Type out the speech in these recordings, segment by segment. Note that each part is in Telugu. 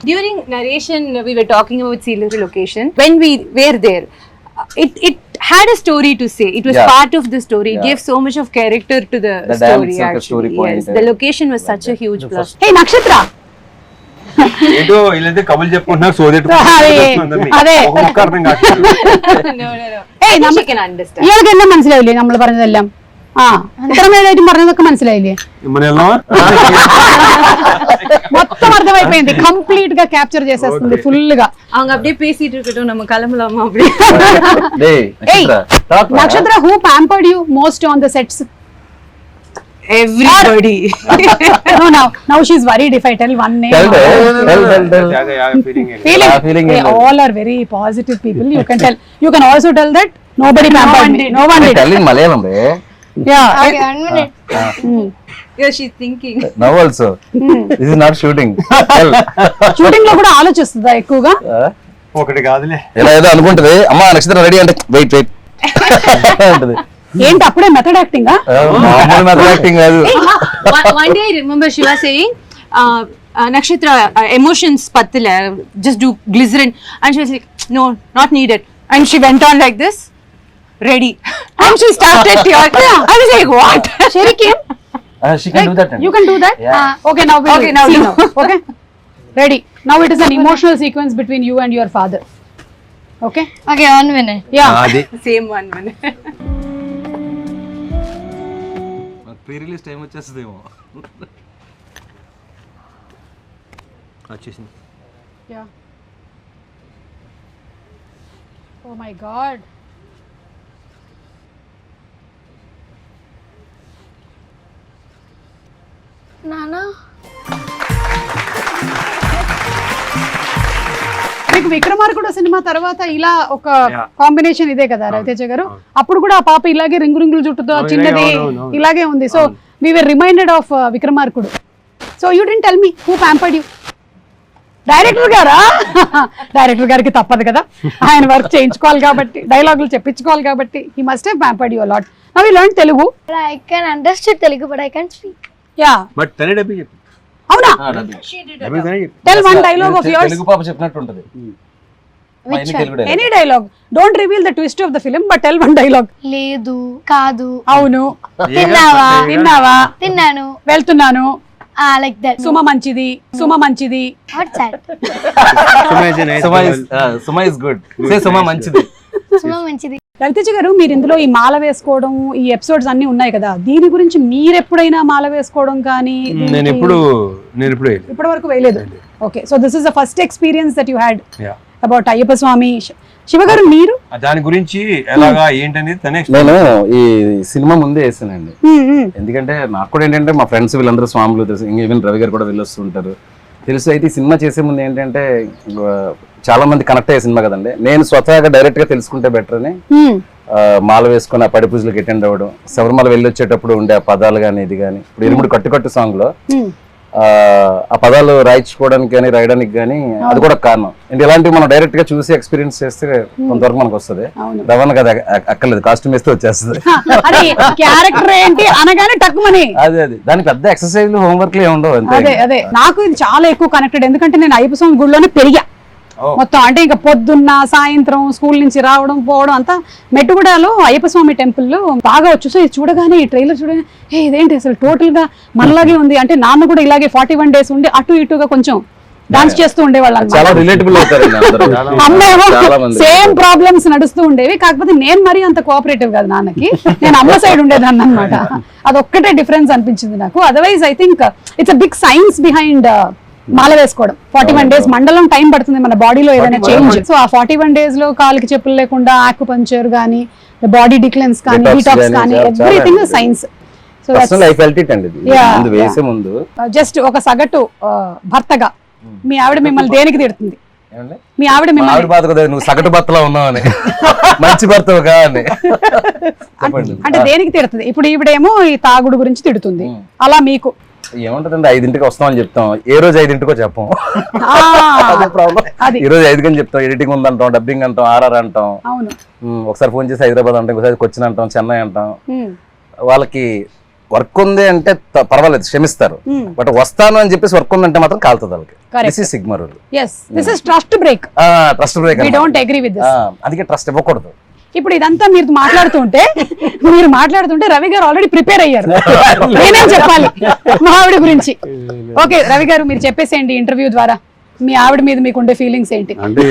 During narration, we were talking about Sealand location. When we were there, it had a story to say. It was part of the story. It gave so much of character to the story. Actually, story point. Yes, the location was such a huge plus. Hey, Nakshatra. ఏదో వీళ్ళైతే కబులు చెప్పుకుంటున్నారు సోదెట్టు അതെ ఒక్కొక్క అర్థం కాదు. No. ഏയ് She can understand. ഇയാൾക്കെല്ലാം മനസ്സിലായില്ലേ നമ്മൾ പറഞ്ഞതെല്ലാം? ആ ഇത്ര നേരമായിട്ടും പറഞ്ഞതൊക്കെ മനസ്സിലായില്ലേ? మనం వెళ్దామా? మొత్తం అర్థమైపోయింది, కంప్లీట్ గా క్యాప్చర్ చేసేస్తుంది ఫుల్ గా. அவங்க அப்படியே பேசிட்டு இருக்கட்டும், நம்ம கிளம்பலாமா அப்படியே. నక్షత్ర, who pampered you most on the sets? Everybody. Now she's worried if I tell one name. అదే, feeling ఏంటి? Feeling. They all are very positive people. You can tell. You can also tell that nobody pampered me. No one did. Telling Malayalam, Yeah. Okay, 1 minute. Yeah, she's thinking. Now also. This is not shooting. Shooting లో కూడా ఆలోచిస్తుందా ఎక్కువగా? ఒకటి కాదులే. ఇలా ఏదో అనుకుంటది, అమ్మా నక్షత్రం రెడీ అంటే వెయిట్ అంటది. ఏంటి అప్పుడే మెథడ్ యాక్టింగ్? మామూలు మెథడ్ యాక్టింగ్ కాదు. One day I remember Shiva saying, Nakshatra, emotions pattila, just do glycerin. And she was like, no, not needed. And she went on like this, ready. And she started tearing. I was like, what? Sherikim, She can do that. you can do that? Yeah. Okay, now Okay, now see do. now. Okay, ready. Now it is an emotional sequence between you and your father. Okay? Okay, 1 minute. Yeah. అది Same one minute. Pre release time వచ్చేస్తుందేమో. వచ్చేసింది. Yeah. Oh my God. Nana? మీకు విక్రమార్కుడు సినిమా తర్వాత ఇలా ఒక కాంబినేషన్ ఇదే కదా రవితేజ గారు? అప్పుడు కూడా ఆ పాప ఇలాగే రింగులు చుట్టుతో చిన్నది ఇలాగే ఉంది. So we were reminded of Vikramarkudu. So you didn't tell me who pampered you? Director గారా? డైరెక్టర్ గారికి తప్పదు కదా, ఆయన వర్క్ చేయించుకోవాలి కాబట్టి, డైలాగులు చెప్పించుకోవాలి కాబట్టి. He must have pampered you a lot. Now you learn Telugu. But I can understand Telugu, but I can't speak. Yeah, but తనే డబ్బి చెప్పు. అవునా? డబ్బి తనే చెప్పు. Tell one dialogue of yours. Telugu పాప చెప్పినట్టు ఉంటది. Which one? Any dialogue. Don't reveal the twist of the film, but tell one dialogue. లేదు, కాదు, అవును, తిన్నావా, తిన్నావా, తిన్నాను, వెళ్తున్నాను, like that. సుమ మంచిది, సుమ మంచిది. What's that? Suma is good. Say Suma మంచిది. సుమా మంచిది. రవితేజ గారు, మీరు ఇందులో ఈ మాల వేసుకోవడం, ఈ ఎపిసోడ్స్ అన్ని ఉన్నాయి కదా, దీని గురించి మీరు ఎప్పుడైనా మాల వేసుకోవడం కానీ? నేను ఎప్పుడు ఇప్పటి వరకు వేయలేదు. Okay, so this is the first experience that you had Yeah. About Ayyappa Swami. Shiva garu, మీరు దాని గురించి ఎలాగా ఏంటనేది తనే నేను ఈ సినిమా ముందే వేసానండి. ఎందుకంటే నాకు కూడా ఏంటంటే మా ఫ్రెండ్స్ వీళ్ళందరూ స్వాములు తెలుసు, ఈవెన్ రవి గారు కూడా వెళ్ళొస్తుంటారు తెలుసు. అయితే ఈ సినిమా చేసే ముందు ఏంటంటే చాలా మంది కనెక్ట్ అయ్యే సినిమా కదండి. నేను స్వతహాగా డైరెక్ట్ గా తెలుసుకుంటే బెటర్ అని మాల వేసుకుని ఆ పడి పూజలకు అటెండ్ అవ్వడం, శబరిమల వెళ్ళి వచ్చేటప్పుడు ఉండే ఆ పదాలు కానీ ఇది కానీ, ఇప్పుడు ఇరుముడు కట్టు సాంగ్ లో ఆ పదాలు రాయించుకోవడానికి కానీ రాయడానికి కానీ అది కూడా కారణం. అంటే ఇలాంటివి మనం డైరెక్ట్ గా చూసి ఎక్స్పీరియన్స్ చేస్తే కొంతవరకు మనకు వస్తుంది. రవణ కదా అక్కర్లేదు, కాస్ట్యూమ్ వేస్తే వచ్చేస్తుంది. క్యారెక్టర్ ఏంటి అనగానే టక్కుమని. అదే దానికి పెద్ద ఎక్సర్సైజ్ హోంవర్క్ ఏమి ఉండవు. అదే నాకు ఇది చాలా ఎక్కువ కనెక్టెడ్. ఎందుకంటే నేను అయ్యప్ప స్వామి గుడిలోనే పెరిగా మొత్తం. అంటే ఇంకా పొద్దున్న సాయంత్రం స్కూల్ నుంచి రావడం పోవడం అంతా మెట్టుగూడలో అయ్యప్ప స్వామి టెంపుల్ బాగా వచ్చు. సో ఇది చూడగానే, ఈ ట్రైలర్ చూడగానే, ఇదేంటి అసలు టోటల్ గా మనలాగే ఉంది. అంటే నాన్న కూడా ఇలాగే 41 days ఉండి అటు ఇటుగా కొంచెం డాన్స్ చేస్తూ ఉండేవాళ్ళు. చాలా రిలేటబుల్ అవుతారు. అమ్మేమో సేమ్ ప్రాబ్లమ్స్ నడుస్తూ ఉండేవి. కాకపోతే నేను మరీ అంత కోఆపరేటివ్ కాదు నాన్నకి, నేను అమ్మ సైడ్ ఉండేదాన్ని అనమాట. అదొక్కటే డిఫరెన్స్ అనిపించింది నాకు. Otherwise I think it's a big science behind మాల వేసుకోవడం. 41 days మండలం టైం పడుతుంది మన బాడీలో ఏదైనా చేంజ్. సో ఆ 41 days లో కాలికి చెప్పులు లేకుండా ఆక్యుపంక్చర్ కానీ, బాడీ డిక్లెన్స్ కానీ, డీటాక్స్ కానీ, ఎవ్రీథింగ్ సైన్స్. సో వేసే ముందు జస్ట్ ఒక సగటు భర్తగా మీ ఆవిడ మిమ్మల్ని దేనికి తిడుతుంది? మీ ఆవిడ మిమ్మల్ని బాధ కదా, నువ్వు సగటు భర్తలో ఉన్నావని, మంచి భర్తవుగా అని అంటే దేనికి తిడుతుంది? ఇప్పుడు ఈవిడేమో ఈ తాగుడు గురించి తిడుతుంది, అలా మీకు ఏముంటదండి? 5ంటికి వస్తామని చెప్తాం, ఏ రోజు 5ంటికో చెప్పం. ఈ రోజు 5 చెప్తాం, ఎడిటింగ్ ఉందంటాం, డబ్బింగ్ అంటాం, ఆర్ఆర్ అంటాం. ఒకసారి ఫోన్ చేసి హైదరాబాద్ అంటాం, ఒకసారి కొచ్చిన్ అంటాం, చెన్నై అంటాం. వాళ్ళకి వర్క్ ఉంది అంటే పర్వాలేదు క్షమిస్తారు, బట్ వస్తాను అని చెప్పేసి వర్క్ ఉందంటే మాత్రం కాలుతుంది వాళ్ళకి. Correct. This is sigma rule. yes this is trust break. Trust break. we don't agree with this. అందుకే ట్రస్ట్ ఇవ్వకూడదు. ఇప్పుడు ఇదంతా మీరు మాట్లాడుతుంటే రవి గారు ఆల్రెడీ ప్రిపేర్ అయ్యారు. నేనేం చెప్పాలి మా ఆవిడ గురించి? ఓకే రవి గారు మీరు చెప్పేసేయండి ఇంటర్వ్యూ ద్వారా మీ ఆవిడ మీద మీకు ఉండే ఫీలింగ్స్ ఏంటి? అంటే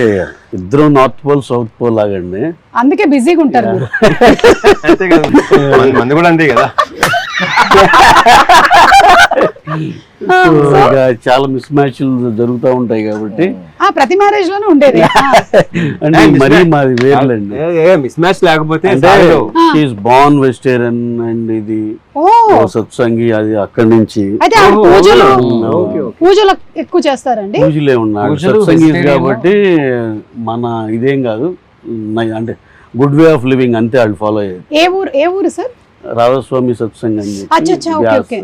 ఇద్దరు నార్త్ పోల్ సౌత్ పోల్ లాగండి, అందుకే బిజీగా ఉంటారు మీరు. అంతే కదా, మంది కూడా అంతే కదా. So, ఇక చాలా మిస్ మ్యాచ్లు జరుగుతూ ఉంటాయి కాబట్టి ప్రతి మ్యారేజ్ లోనూ ఉండేది. అంటే మరీ మాది వేర్లండి. మిస్ మ్యాచ్ లేకపోతే అంటే షీఈస్ బోర్న్ వెజిటేరియన్ అండ్ ఇది సత్సంగి అది అక్కడి నుంచి అయితే ఆ పూజలు ఎక్కువ చేస్తారండి. పూజలే ఉన్నాయి సత్సంగి కాబట్టి మన ఇదేం కాదు, అంటే గుడ్ వే ఆఫ్ లివింగ్ అంతే వాళ్ళు ఫాలో అయ్యేది. ఏ ఊరు సార్? రాధాస్వామి సత్సంగ్ అని అచ్చా ఓకే.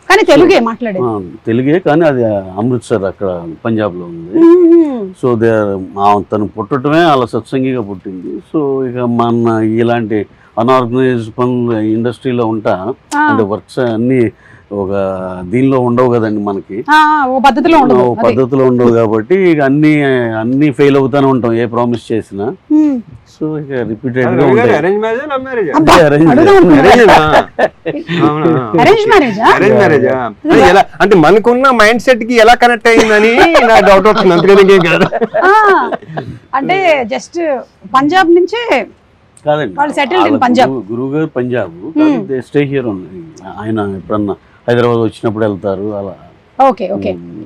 కానీ తెలుగే మాట్లాడేది. తెలుగే కానీ అది అమృత్సర్ అక్కడ పంజాబ్ లో ఉంది. సో దే తను పుట్టడమే అలా సత్సంగిగా పుట్టింది. సో ఇక మన ఇలాంటి అన్ఆర్గనైజ్డ్ పనులు ఇండస్ట్రీలో ఉంటా అంటే వర్క్స్ అన్ని ఒక దీనిలో ఉండవు కదండి మనకి, పద్ధతిలో ఉండవు కాబట్టి ఇక అన్ని ఫెయిల్ అవుతానే ఉంటాం ఏ ప్రామిస్ చేసినా. సో ఇక రిపీటెడ్ గా ఉంటాయి. Arrange marriage love marriage? Arrange marriage. ఎలా అంటే మనకున్న మైండ్ సెట్ కి ఎలా కనెక్ట్ అయ్యిందని నా డౌట్ వచ్చింది. అందుకని ఇంకేం కాదు. అంటే జస్ట్ పంజాబ్ నుంచే కాదండి, వాళ్ళు సెటిల్డ్ ఇన్ పంజాబ్. గురువు గారు పంజాబ్, స్టే హియర్ ఉంది. ఆయన ఎప్పుడన్నా హైదరాబాద్ వచ్చినప్పుడు వెళ్తారు అలా. ఓకే